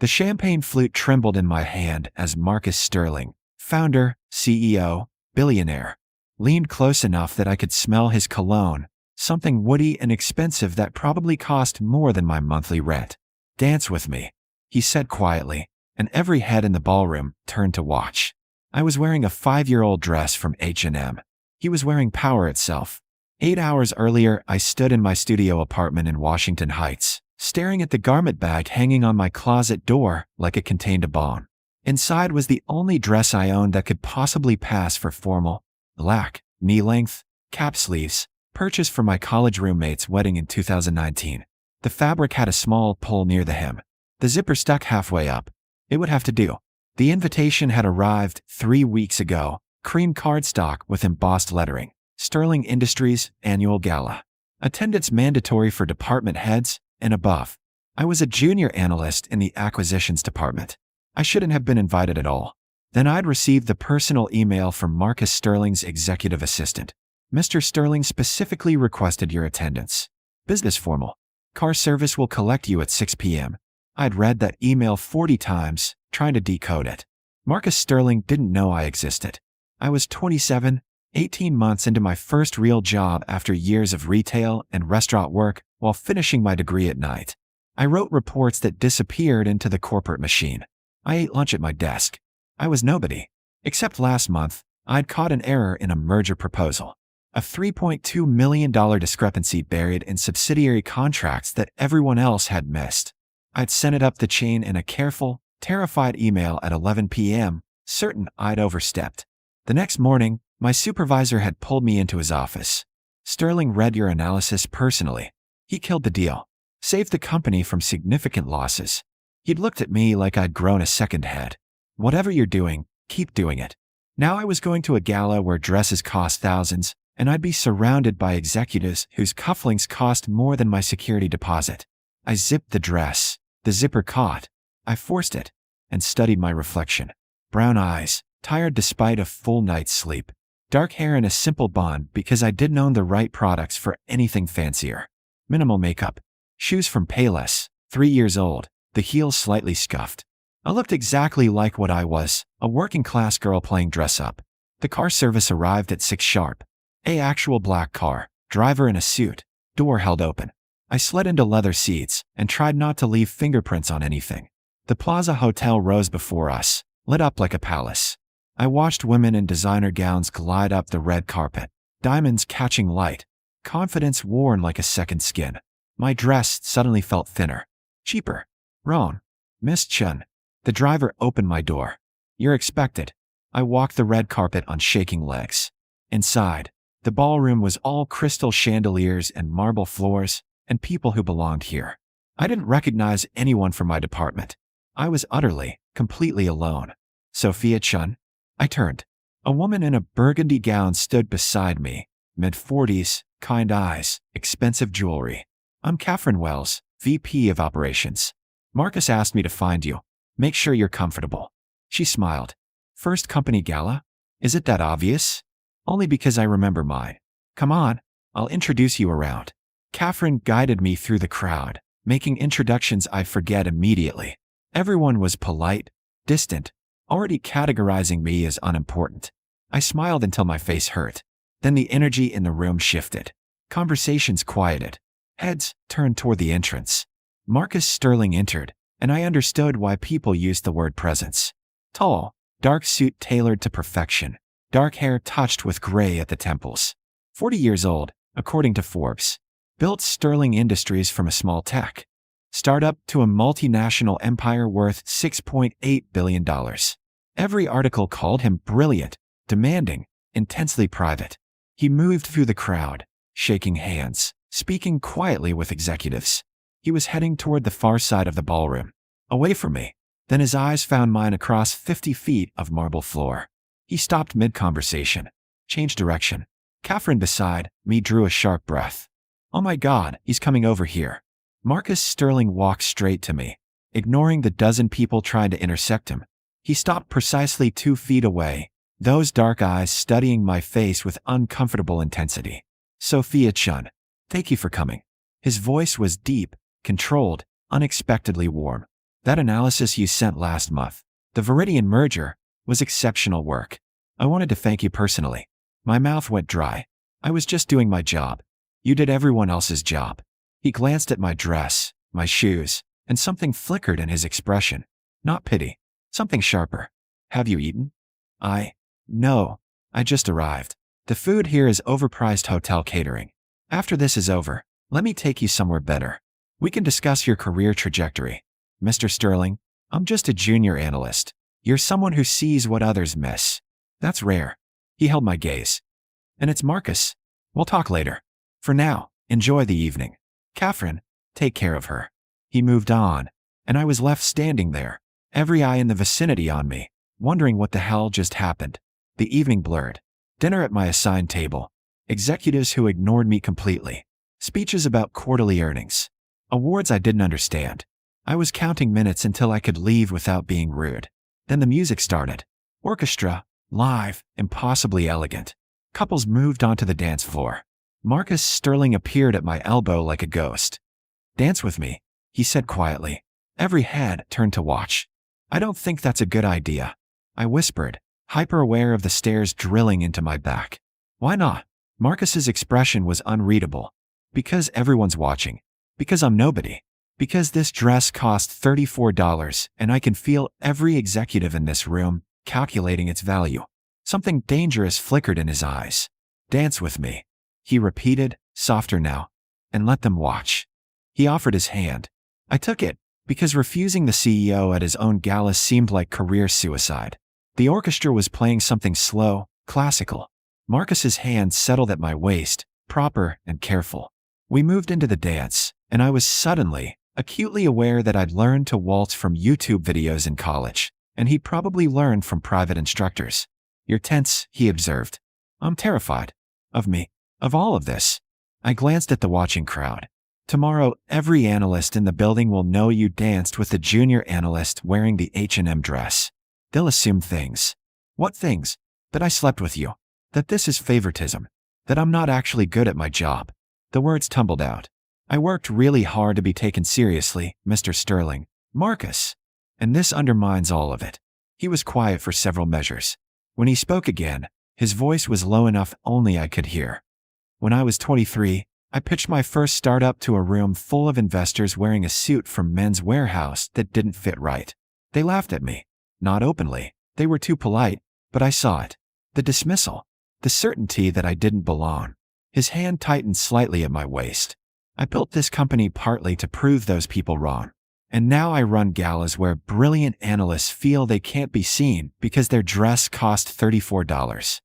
The champagne flute trembled in my hand as Marcus Sterling, founder, CEO, Billionaire, leaned close enough that I could smell his cologne, something woody and expensive that probably cost more than my monthly rent. "Dance with me," he said quietly, and every head in the ballroom turned to watch. I was wearing a 5-year-old dress from H&M. He was wearing power itself. 8 hours earlier, I stood in my studio apartment in Washington Heights, staring at the garment bag hanging on my closet door like it contained a bomb. Inside was the only dress I owned that could possibly pass for formal, black, knee-length, cap sleeves, purchased for my college roommate's wedding in 2019. The fabric had a small pull near the hem. The zipper stuck halfway up. It would have to do. The invitation had arrived 3 weeks ago, cream cardstock with embossed lettering, Sterling Industries Annual Gala. Attendance mandatory for department heads and above. I was a junior analyst in the acquisitions department. I shouldn't have been invited at all. Then I'd received the personal email from Marcus Sterling's executive assistant. "Mr. Sterling specifically requested your attendance. Business formal. Car service will collect you at 6 p.m. I'd read that email 40 times, trying to decode it. Marcus Sterling didn't know I existed. I was 27, 18 months into my first real job after years of retail and restaurant work while finishing my degree at night. I wrote reports that disappeared into the corporate machine. I ate lunch at my desk. I was nobody. Except last month, I'd caught an error in a merger proposal. A $3.2 million discrepancy buried in subsidiary contracts that everyone else had missed. I'd sent it up the chain in a careful, terrified email at 11 p.m., certain I'd overstepped. The next morning, my supervisor had pulled me into his office. "Sterling read your analysis personally. He killed the deal. Saved the company from significant losses." He'd looked at me like I'd grown a second head. "Whatever you're doing, keep doing it." Now I was going to a gala where dresses cost thousands, and I'd be surrounded by executives whose cufflinks cost more than my security deposit. I zipped the dress. The zipper caught. I forced it and studied my reflection. Brown eyes, tired despite a full night's sleep. Dark hair in a simple bun because I didn't own the right products for anything fancier. Minimal makeup. Shoes from Payless, 3 years old, the heels slightly scuffed. I looked exactly like what I was, a working-class girl playing dress-up. The car service arrived at 6 sharp. A actual black car, driver in a suit, door held open. I slid into leather seats and tried not to leave fingerprints on anything. The Plaza Hotel rose before us, lit up like a palace. I watched women in designer gowns glide up the red carpet, diamonds catching light, confidence worn like a second skin. My dress suddenly felt thinner, cheaper. "Wrong. Miss Chen." The driver opened my door. "You're expected." I walked the red carpet on shaking legs. Inside, the ballroom was all crystal chandeliers and marble floors, and people who belonged here. I didn't recognize anyone from my department. I was utterly, completely alone. "Sophia Chen?" I turned. A woman in a burgundy gown stood beside me, mid-40s, kind eyes, expensive jewelry. "I'm Catherine Wells, VP of Operations. Marcus asked me to find you. Make sure you're comfortable." She smiled. "First company gala? Is it that obvious?" "Only because I remember mine. Come on, I'll introduce you around." Catherine guided me through the crowd, making introductions I forget immediately. Everyone was polite, distant, already categorizing me as unimportant. I smiled until my face hurt. Then the energy in the room shifted. Conversations quieted. Heads turned toward the entrance. Marcus Sterling entered, and I understood why people used the word presence. Tall, dark suit tailored to perfection, dark hair touched with gray at the temples. 40 years old, according to Forbes. Built Sterling Industries from a small tech startup to a multinational empire worth $6.8 billion. Every article called him brilliant, demanding, intensely private. He moved through the crowd, shaking hands, speaking quietly with executives. He was heading toward the far side of the ballroom, away from me. Then his eyes found mine across 50 feet of marble floor. He stopped mid-conversation, changed direction. Catherine beside me drew a sharp breath. "Oh my God, he's coming over here." Marcus Sterling walked straight to me, ignoring the dozen people trying to intersect him. He stopped precisely 2 feet away, those dark eyes studying my face with uncomfortable intensity. "Sophia Chen, thank you for coming." His voice was deep, controlled, unexpectedly warm. That analysis you sent last month, the Veridian merger, was exceptional work. I wanted to thank you personally. My mouth went dry. I was just doing my job. You did everyone else's job. He glanced at my dress, my shoes, and something flickered in his expression. Not pity. Something sharper. Have you eaten? No. I just arrived. The food here is overpriced hotel catering. After this is over, let me take you somewhere better. We can discuss your career trajectory. Mr. Sterling, I'm just a junior analyst. You're someone who sees what others miss. That's rare. He held my gaze. And it's Marcus. We'll talk later. For now, enjoy the evening. Catherine, take care of her. He moved on, and I was left standing there, every eye in the vicinity on me, wondering what the hell just happened. The evening blurred. Dinner at my assigned table. Executives who ignored me completely. Speeches about quarterly earnings. Awards I didn't understand. I was counting minutes until I could leave without being rude. Then the music started. Orchestra, live, impossibly elegant. Couples moved onto the dance floor. Marcus Sterling appeared at my elbow like a ghost. Dance with me, he said quietly. Every head turned to watch. I don't think that's a good idea, I whispered, hyper-aware of the stares drilling into my back. Why not? Marcus's expression was unreadable. Because everyone's watching. Because I'm nobody. Because this dress cost $34 and I can feel every executive in this room calculating its value. Something dangerous flickered in his eyes. Dance with me, he repeated, softer now, and let them watch. He offered his hand. I took it, because refusing the CEO at his own gala seemed like career suicide. The orchestra was playing something slow, classical. Marcus's hand settled at my waist, proper and careful. We moved into the dance, and I was suddenly, acutely aware that I'd learned to waltz from YouTube videos in college, and he'd probably learned from private instructors. You're tense, he observed. I'm terrified. Of me. Of all of this. I glanced at the watching crowd. Tomorrow, every analyst in the building will know you danced with the junior analyst wearing the H&M dress. They'll assume things. What things? That I slept with you. That this is favoritism. That I'm not actually good at my job. The words tumbled out. I worked really hard to be taken seriously, Mr. Sterling. Marcus. And this undermines all of it. He was quiet for several measures. When he spoke again, his voice was low enough only I could hear. When I was 23, I pitched my first startup to a room full of investors wearing a suit from Men's Warehouse that didn't fit right. They laughed at me. Not openly. They were too polite, but I saw it. The dismissal. The certainty that I didn't belong. His hand tightened slightly at my waist. I built this company partly to prove those people wrong. And now I run galas where brilliant analysts feel they can't be seen because their dress cost $34.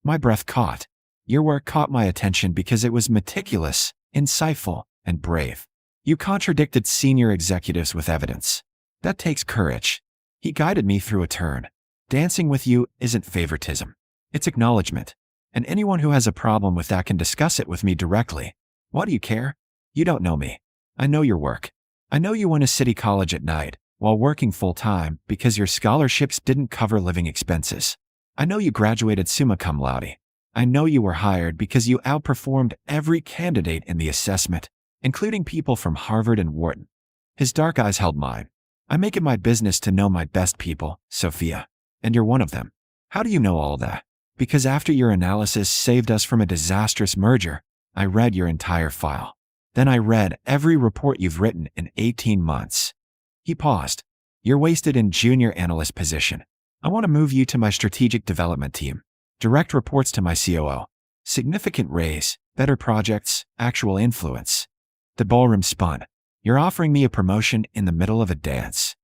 My breath caught. Your work caught my attention because it was meticulous, insightful, and brave. You contradicted senior executives with evidence. That takes courage. He guided me through a turn. Dancing with you isn't favoritism. It's acknowledgement. And anyone who has a problem with that can discuss it with me directly. Why do you care? You don't know me. I know your work. I know you went to City College at night, while working full-time because your scholarships didn't cover living expenses. I know you graduated summa cum laude. I know you were hired because you outperformed every candidate in the assessment, including people from Harvard and Wharton. His dark eyes held mine. I make it my business to know my best people, Sophia, and you're one of them. How do you know all that? Because after your analysis saved us from a disastrous merger, I read your entire file. Then I read every report you've written in 18 months. He paused. You're wasted in junior analyst position. I want to move you to my strategic development team. Direct reports to my COO. Significant raise, better projects, actual influence. The ballroom spun. You're offering me a promotion in the middle of a dance.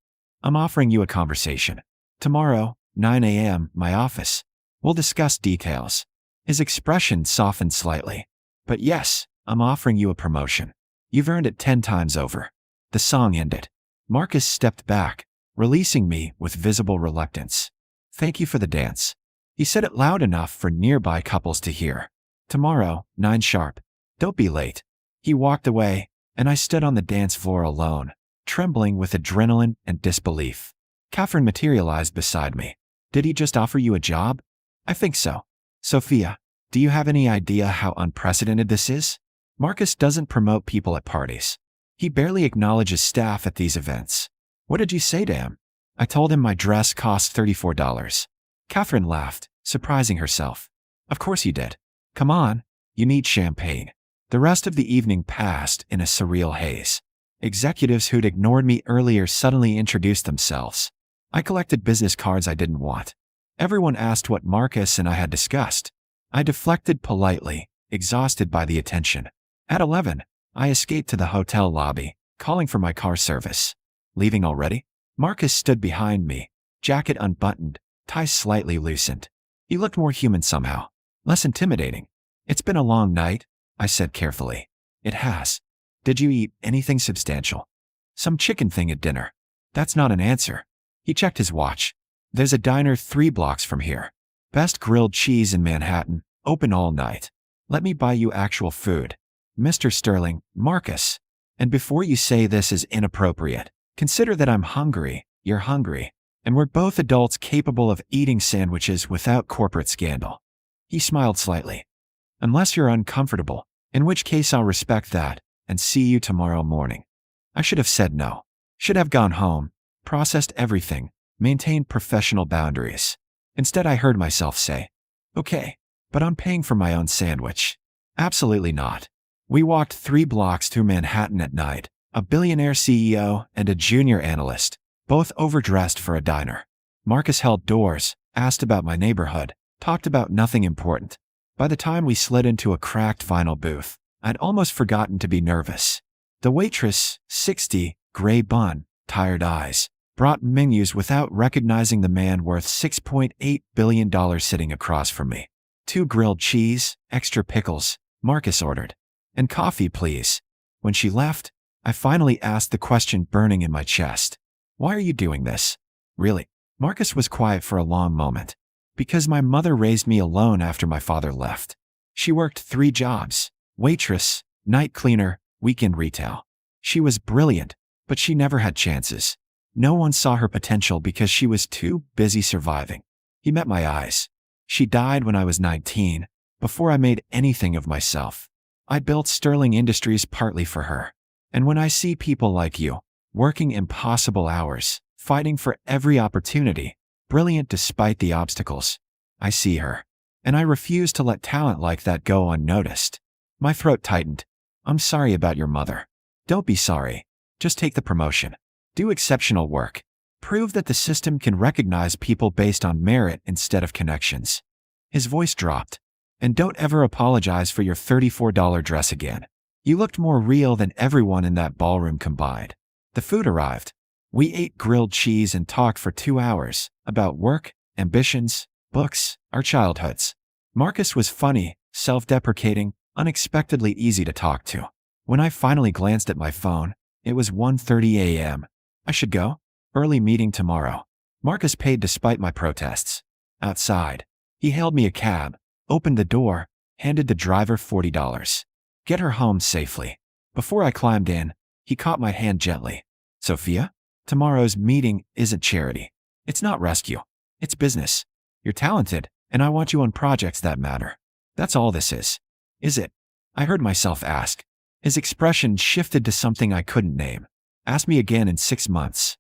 I'm offering you a conversation. Tomorrow, 9 a.m., my office. We'll discuss details. His expression softened slightly. But yes, I'm offering you a promotion. You've earned it 10 times over. The song ended. Marcus stepped back, releasing me with visible reluctance. Thank you for the dance. He said it loud enough for nearby couples to hear. Tomorrow, 9 sharp. Don't be late. He walked away, and I stood on the dance floor alone, trembling with adrenaline and disbelief. Catherine materialized beside me. Did he just offer you a job? I think so. Sophia, do you have any idea how unprecedented this is? Marcus doesn't promote people at parties. He barely acknowledges staff at these events. What did you say to him? I told him my dress cost $34. Catherine laughed, surprising herself. Of course you did. Come on, you need champagne. The rest of the evening passed in a surreal haze. Executives who'd ignored me earlier suddenly introduced themselves. I collected business cards I didn't want. Everyone asked what Marcus and I had discussed. I deflected politely, exhausted by the attention. At 11, I escaped to the hotel lobby, calling for my car service. Leaving already? Marcus stood behind me, jacket unbuttoned, tie slightly loosened. He looked more human somehow, less intimidating. It's been a long night, I said carefully. It has. Did you eat anything substantial? Some chicken thing at dinner. That's not an answer. He checked his watch. There's a diner 3 blocks from here. Best grilled cheese in Manhattan, open all night. Let me buy you actual food. Mr. Sterling, Marcus. And before you say this is inappropriate, consider that I'm hungry, you're hungry, and we're both adults capable of eating sandwiches without corporate scandal. He smiled slightly. Unless you're uncomfortable, in which case I'll respect that, and see you tomorrow morning. I should have said no. Should have gone home, processed everything, maintained professional boundaries. Instead, I heard myself say, okay, but I'm paying for my own sandwich. Absolutely not. We walked 3 blocks through Manhattan at night, a billionaire CEO and a junior analyst, both overdressed for a diner. Marcus held doors, asked about my neighborhood, talked about nothing important. By the time we slid into a cracked vinyl booth, I'd almost forgotten to be nervous. The waitress, 60, gray bun, tired eyes, brought menus without recognizing the man worth $6.8 billion sitting across from me. 2 grilled cheese, extra pickles, Marcus ordered. And coffee, please. When she left, I finally asked the question burning in my chest. Why are you doing this? Really? Marcus was quiet for a long moment. Because my mother raised me alone after my father left. She worked 3 jobs: waitress, night cleaner, weekend retail. She was brilliant, but she never had chances. No one saw her potential because she was too busy surviving. He met my eyes. She died when I was 19, before I made anything of myself. I built Sterling Industries partly for her. And when I see people like you, working impossible hours, fighting for every opportunity, brilliant despite the obstacles, I see her. And I refuse to let talent like that go unnoticed. My throat tightened. I'm sorry about your mother. Don't be sorry. Just take the promotion. Do exceptional work. Prove that the system can recognize people based on merit instead of connections. His voice dropped. And don't ever apologize for your $34 dress again. You looked more real than everyone in that ballroom combined. The food arrived. We ate grilled cheese and talked for 2 hours about work, ambitions, books, our childhoods. Marcus was funny, self-deprecating, unexpectedly easy to talk to. When I finally glanced at my phone, it was 1:30 a.m. I should go? Early meeting tomorrow. Marcus paid despite my protests. Outside, he hailed me a cab, opened the door, handed the driver $40. Get her home safely. Before I climbed in, he caught my hand gently. Sophia, tomorrow's meeting isn't charity. It's not rescue. It's business. You're talented, and I want you on projects that matter. That's all this is. Is it? I heard myself ask. His expression shifted to something I couldn't name. Ask me again in 6 months.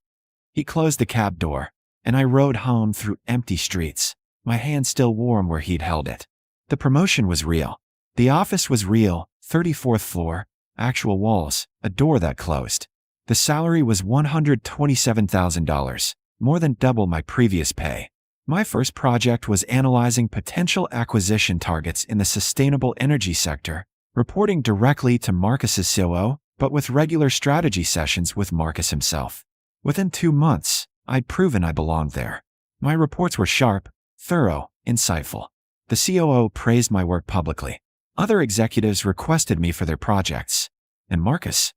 He closed the cab door, and I rode home through empty streets, my hand still warm where he'd held it. The promotion was real. The office was real, 34th floor, actual walls, a door that closed. The salary was $127,000, more than double my previous pay. My first project was analyzing potential acquisition targets in the sustainable energy sector, reporting directly to Marcus's COO, but with regular strategy sessions with Marcus himself. Within 2 months, I'd proven I belonged there. My reports were sharp, thorough, insightful. The COO praised my work publicly. Other executives requested me for their projects. And Marcus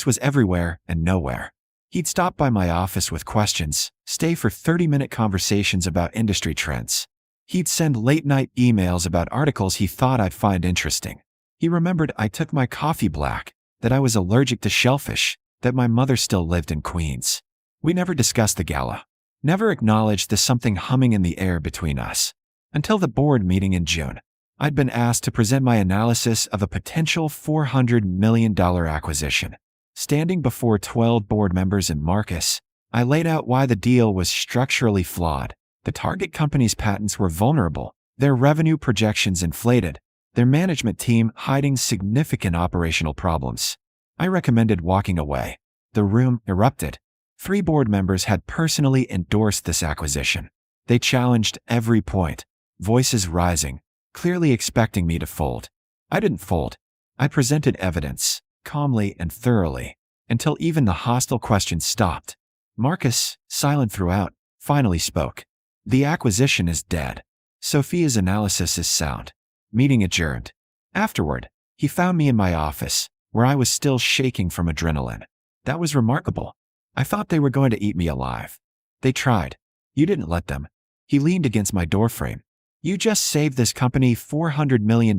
was everywhere and nowhere. He'd stop by my office with questions, stay for 30-minute conversations about industry trends. He'd send late-night emails about articles he thought I'd find interesting. He remembered I took my coffee black, that I was allergic to shellfish, that my mother still lived in Queens. We never discussed the gala. Never acknowledged the something humming in the air between us. Until the board meeting in June. I'd been asked to present my analysis of a potential $400 million acquisition. Standing before 12 board members and Marcus, I laid out why the deal was structurally flawed. The target company's patents were vulnerable, their revenue projections inflated, their management team hiding significant operational problems. I recommended walking away. The room erupted. 3 board members had personally endorsed this acquisition. They challenged every point, voices rising, clearly expecting me to fold. I didn't fold. I presented evidence, calmly and thoroughly, until even the hostile questions stopped. Marcus, silent throughout, finally spoke. The acquisition is dead. Sophia's analysis is sound. Meeting adjourned. Afterward, he found me in my office, where I was still shaking from adrenaline. That was remarkable. I thought they were going to eat me alive. They tried. You didn't let them. He leaned against my doorframe. You just saved this company $400 million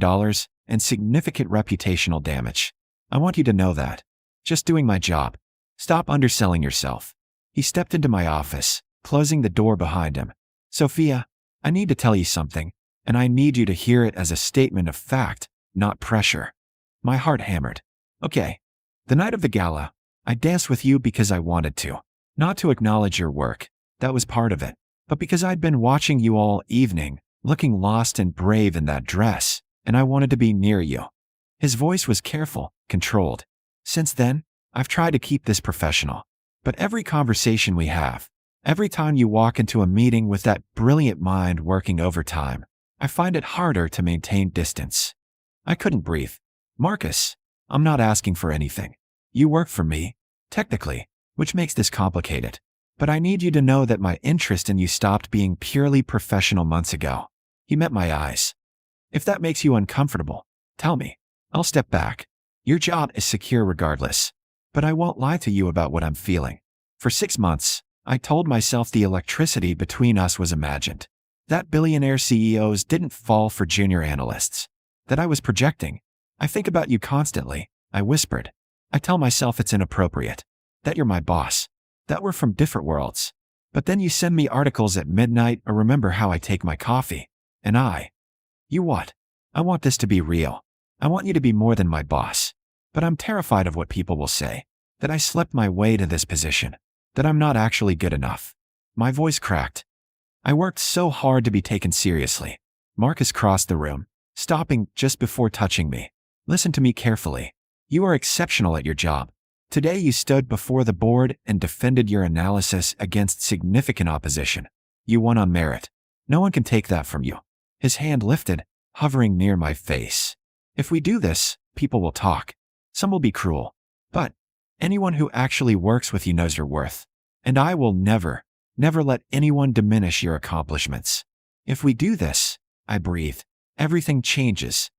and significant reputational damage. I want you to know that. Just doing my job. Stop underselling yourself. He stepped into my office, closing the door behind him. Sophia, I need to tell you something, and I need you to hear it as a statement of fact, not pressure. My heart hammered. Okay. The night of the gala, I danced with you because I wanted to. Not to acknowledge your work. That was part of it. But because I'd been watching you all evening, looking lost and brave in that dress, and I wanted to be near you. His voice was careful, controlled. Since then, I've tried to keep this professional. But every conversation we have, every time you walk into a meeting with that brilliant mind working overtime, I find it harder to maintain distance. I couldn't breathe. Marcus, I'm not asking for anything. You work for me, technically, which makes this complicated. But I need you to know that my interest in you stopped being purely professional months ago. He met my eyes. If that makes you uncomfortable, tell me. I'll step back. Your job is secure regardless. But I won't lie to you about what I'm feeling. For 6 months, I told myself the electricity between us was imagined. That billionaire CEOs didn't fall for junior analysts. That I was projecting. I think about you constantly, I whispered. I tell myself it's inappropriate. That you're my boss. That we're from different worlds. But then you send me articles at midnight or remember how I take my coffee. And you what? I want this to be real. I want you to be more than my boss. But I'm terrified of what people will say. That I slept my way to this position. That I'm not actually good enough. My voice cracked. I worked so hard to be taken seriously. Marcus crossed the room, stopping just before touching me. Listen to me carefully. You are exceptional at your job. Today you stood before the board and defended your analysis against significant opposition. You won on merit. No one can take that from you. His hand lifted, hovering near my face. If we do this, people will talk. Some will be cruel. But anyone who actually works with you knows your worth. And I will never let anyone diminish your accomplishments. If we do this, I breathed, everything changes.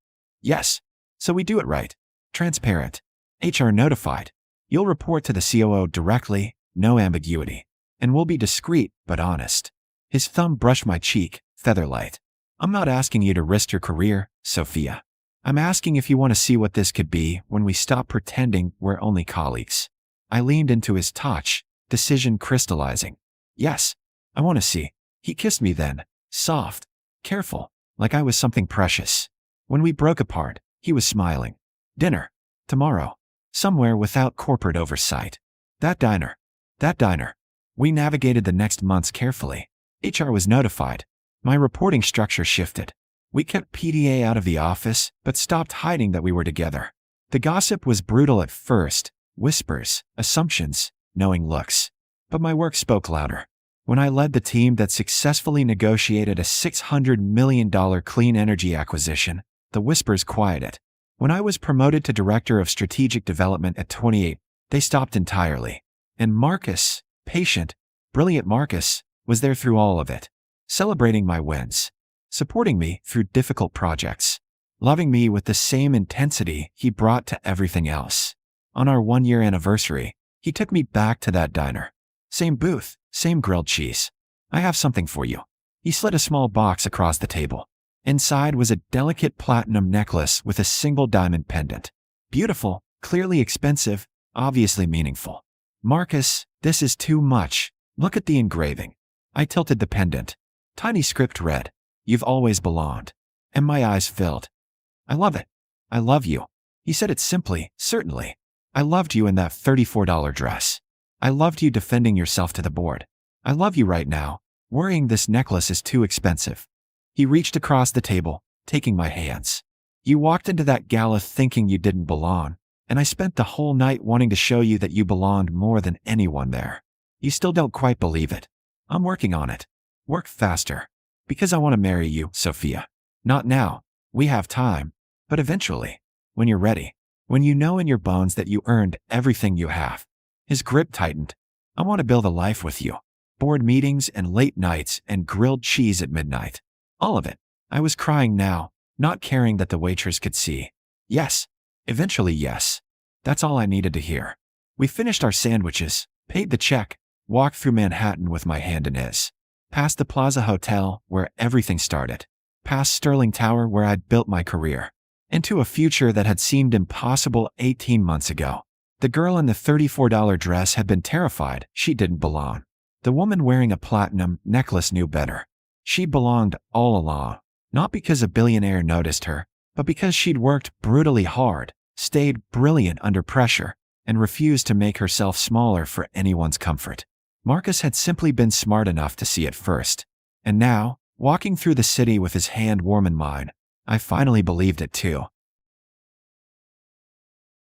Yes. So we do it right. Transparent. HR notified. You'll report to the COO directly, no ambiguity. And we'll be discreet but honest. His thumb brushed my cheek, featherlight. I'm not asking you to risk your career, Sophia. I'm asking if you want to see what this could be when we stop pretending we're only colleagues. I leaned into his touch, decision crystallizing. Yes, I want to see. He kissed me then, soft, careful, like I was something precious. When we broke apart, he was smiling. Dinner. Tomorrow. Somewhere without corporate oversight. That diner. We navigated the next months carefully. HR was notified. My reporting structure shifted. We kept PDA out of the office, but stopped hiding that we were together. The gossip was brutal at first, whispers, assumptions, knowing looks. But my work spoke louder. When I led the team that successfully negotiated a $600 million clean energy acquisition, the whispers quieted. When I was promoted to Director of Strategic Development at 28, they stopped entirely. And Marcus, patient, brilliant Marcus, was there through all of it, celebrating my wins, supporting me through difficult projects, loving me with the same intensity he brought to everything else. On our 1-year anniversary, he took me back to that diner. Same booth, same grilled cheese. I have something for you. He slid a small box across the table. Inside was a delicate platinum necklace with a single diamond pendant. Beautiful, clearly expensive, obviously meaningful. Marcus, this is too much. Look at the engraving. I tilted the pendant. Tiny script read, "You've always belonged." And my eyes filled. I love it. I love you. He said it simply, certainly. I loved you in that $34 dress. I loved you defending yourself to the board. I love you right now, worrying this necklace is too expensive. He reached across the table, taking my hands. You walked into that gala thinking you didn't belong, and I spent the whole night wanting to show you that you belonged more than anyone there. You still don't quite believe it. I'm working on it. Work faster. Because I want to marry you, Sophia. Not now. We have time. But eventually. When you're ready. When you know in your bones that you earned everything you have. His grip tightened. I want to build a life with you. Board meetings and late nights and grilled cheese at midnight. All of it. I was crying now, not caring that the waitress could see. Yes. Eventually, yes. That's all I needed to hear. We finished our sandwiches, paid the check, walked through Manhattan with my hand in his. Past the Plaza Hotel, where everything started. Past Sterling Tower, where I'd built my career. Into a future that had seemed impossible 18 months ago. The girl in the $34 dress had been terrified she didn't belong. The woman wearing a platinum necklace knew better. She belonged all along, not because a billionaire noticed her, but because she'd worked brutally hard, stayed brilliant under pressure, and refused to make herself smaller for anyone's comfort. Marcus had simply been smart enough to see it first. And now, walking through the city with his hand warm in mine, I finally believed it too.